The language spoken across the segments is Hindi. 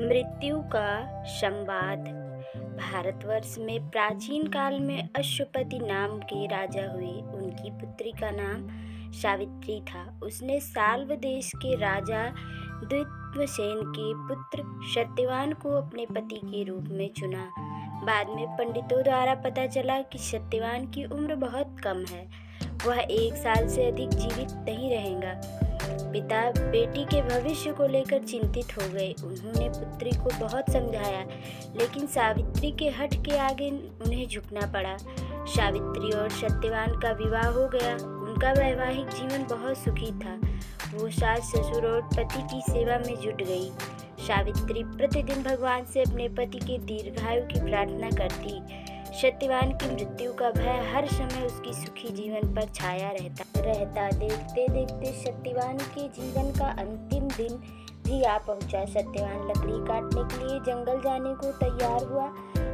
मृत्यु का संवाद। भारतवर्ष में प्राचीन काल में अश्वपति नाम के राजा हुए। उनकी पुत्री का नाम सावित्री था। उसने साल्व देश के राजा द्वितसेन के पुत्र सत्यवान को अपने पति के रूप में चुना। बाद में पंडितों द्वारा पता चला कि सत्यवान की उम्र बहुत कम है, वह 1 साल से अधिक जीवित नहीं रहेगा। पिता बेटी के भविष्य को लेकर चिंतित हो गए। उन्होंने पुत्री को बहुत समझाया, लेकिन सावित्री के हठ के आगे उन्हें झुकना पड़ा। सावित्री और सत्यवान का विवाह हो गया। उनका वैवाहिक जीवन बहुत सुखी था। वो सास, ससुर और पति की सेवा में जुट गई। सावित्री प्रतिदिन भगवान से अपने पति के दीर्घायु की प्रार्थना करती। सत्यवान की मृत्यु का भय हर समय उसकी सुखी जीवन पर छाया रहता। देखते देखते सत्यवान के जीवन का अंतिम दिन भी आ पहुंचा। सत्यवान लकड़ी काटने के लिए जंगल जाने को तैयार हुआ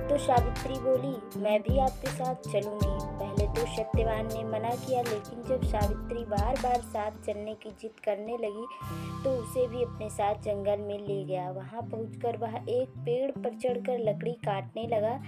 तो सावित्री बोली, मैं भी आपके साथ चलूंगी। पहले तो सत्यवान ने मना किया, लेकिन जब सावित्री बार बार साथ चलने की जिद करने लगी तो उसे भी अपने साथ जंगल में ले गया। वहां पहुंचकर वह एक पेड़ पर चढ़कर लकड़ी काटने लगा।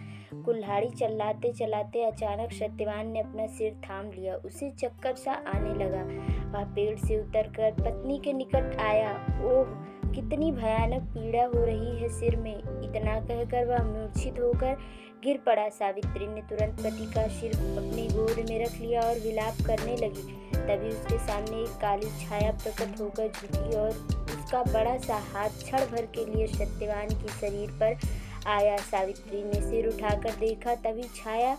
कुल्हाड़ी चलाते चलाते अचानक सत्यवान ने अपना सिर थाम लिया। उसे चक्कर सा आने लगा। वह पेड़ से उतरकर पत्नी के निकट आया। ओह, कितनी भयानक पीड़ा हो रही है सिर में। इतना कहकर वह मूर्छित होकर गिर पड़ा। सावित्री ने तुरंत पति का सिर अपनी गोद में रख लिया और विलाप करने लगी। तभी उसके सामने एक काली छाया प्रकट होकर झुकी और उसका बड़ा सा हाथ क्षण भर के लिए सत्यवान के शरीर पर आया। सावित्री ने सिर उठाकर देखा, तभी छाया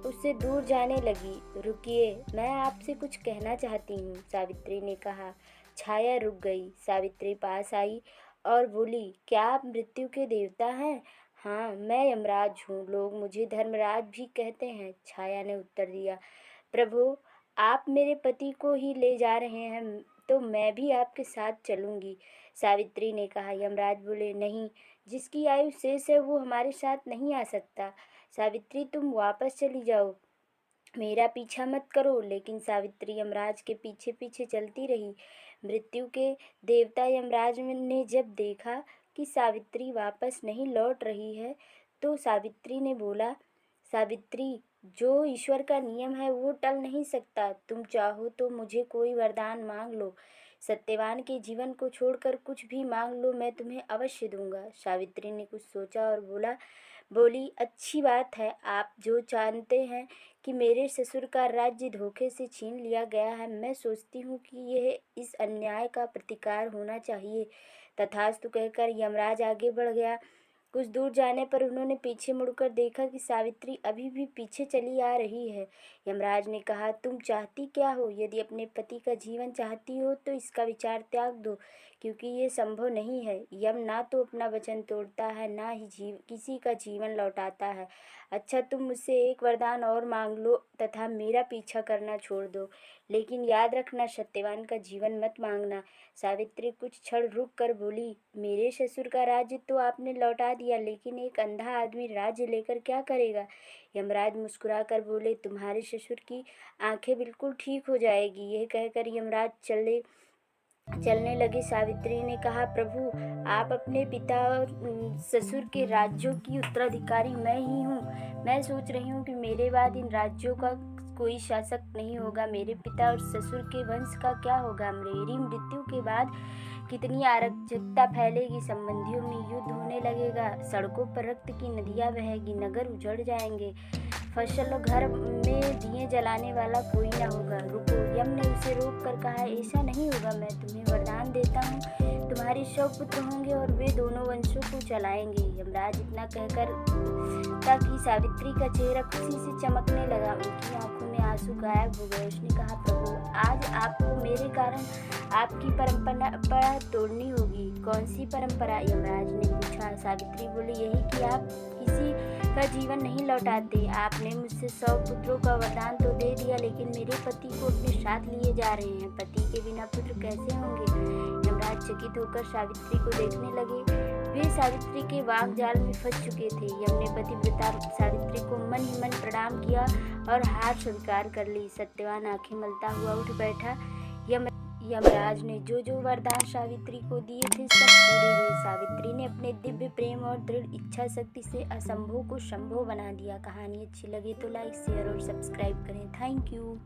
उससे दूर जाने लगी। रुकिए, मैं आपसे कुछ कहना चाहती हूँ, सावित्री ने कहा। छाया रुक गई। सावित्री पास आई और बोली, क्या आप मृत्यु के देवता हैं? हाँ, मैं यमराज हूँ। लोग मुझे धर्मराज भी कहते हैं, छाया ने उत्तर दिया। प्रभु, आप मेरे पति को ही ले जा रहे हैं तो मैं भी आपके साथ चलूंगी, सावित्री ने कहा। यमराज बोले, नहीं, जिसकी आयु शेष है वो हमारे साथ नहीं आ सकता। सावित्री, तुम वापस चली जाओ, मेरा पीछा मत करो। लेकिन सावित्री यमराज के पीछे पीछे चलती रही। मृत्यु के देवता यमराज ने जब देखा कि सावित्री वापस नहीं लौट रही है तो सावित्री ने बोला, सावित्री, जो ईश्वर का नियम है वो टल नहीं सकता। तुम चाहो तो मुझे कोई वरदान मांग लो। सत्यवान के जीवन को छोड़कर कुछ भी मांग लो, मैं तुम्हें अवश्य दूंगा। सावित्री ने कुछ सोचा और बोली, अच्छी बात है। आप जो जानते हैं कि मेरे ससुर का राज्य धोखे से छीन लिया गया है, मैं सोचती हूँ कि यह इस अन्याय का प्रतिकार होना चाहिए। तथास्तु कहकर यमराज आगे बढ़ गया। कुछ दूर जाने पर उन्होंने पीछे मुड़कर देखा कि सावित्री अभी भी पीछे चली आ रही है। यमराज ने कहा, तुम चाहती क्या हो? यदि अपने पति का जीवन चाहती हो तो इसका विचार त्याग दो, क्योंकि ये संभव नहीं है। यम ना तो अपना वचन तोड़ता है, ना ही किसी का जीवन लौटाता है। अच्छा, तुम मुझसे एक वरदान और मांग लो तथा मेरा पीछा करना छोड़ दो, लेकिन याद रखना, सत्यवान का जीवन मत मांगना। सावित्री कुछ क्षण रुक कर बोली, मेरे ससुर का राज्य तो आपने लौटा दिया, लेकिन एक अंधा आदमी राज्य लेकर क्या करेगा? यमराज मुस्कुराकर बोले, तुम्हारे ससुर की आंखें बिल्कुल ठीक हो जाएगी। यह कहकर यमराज चलने लगे। सावित्री ने कहा, प्रभु, आप अपने पिता और ससुर के राज्यों की उत्तराधिकारी मैं ही हूँ। मैं सोच रही हूँ कि मेरे बाद इन राज्यों का कोई शासक नहीं होगा। मेरे पिता और ससुर के वंश का क्या होगा? मेरी मृत्यु के बाद कितनी अराजकता फैलेगी। संबंधियों में युद्ध होने लगेगा, सड़कों पर रक्त की नदियाँ बहेगी, नगर उजड़ जाएंगे, फसल और घर में दिए जलाने वाला कोई ना होगा। रुको, यम ने उसे रोक कर कहा, ऐसा नहीं होगा। मैं तुम्हें वरदान देता हूँ, तुम्हारे 100 पुत्र होंगे और वे दोनों वंशों को चलाएंगे। यमराज इतना कहकर ताकि सावित्री का चेहरा खुशी से चमकने लगा। उनकी आंखों में आंसू गायब हो गए। उसने कहा, प्रभु, आज आपको मेरे कारण आपकी परंपरा तोड़नी होगी। कौन सी परंपरा? यमराज ने पूछा। सावित्री बोली, यही कि आप किसी का जीवन नहीं लौटाते। आपने मुझसे 100 पुत्रों का वरदान तो दे दिया, लेकिन मेरे पति को अपने साथ लिए जा रहे हैं। पति के बिना पुत्र कैसे होंगे? यमराज चकित होकर सावित्री को देखने लगे। वे सावित्री के वाक जाल में फंस चुके थे। यम ने पतिव्रता सावित्री को मन ही मन प्रणाम किया और हार स्वीकार कर ली। सत्यवान आंखें मलता हुआ उठ बैठा। यमराज ने जो जो वरदान सावित्री को दिए थे सब पूरे हुए। सावित्री ने अपने दिव्य प्रेम और दृढ़ इच्छा शक्ति से असंभव को संभव बना दिया। कहानी अच्छी लगे तो लाइक शेयर और सब्सक्राइब करें। Thank you.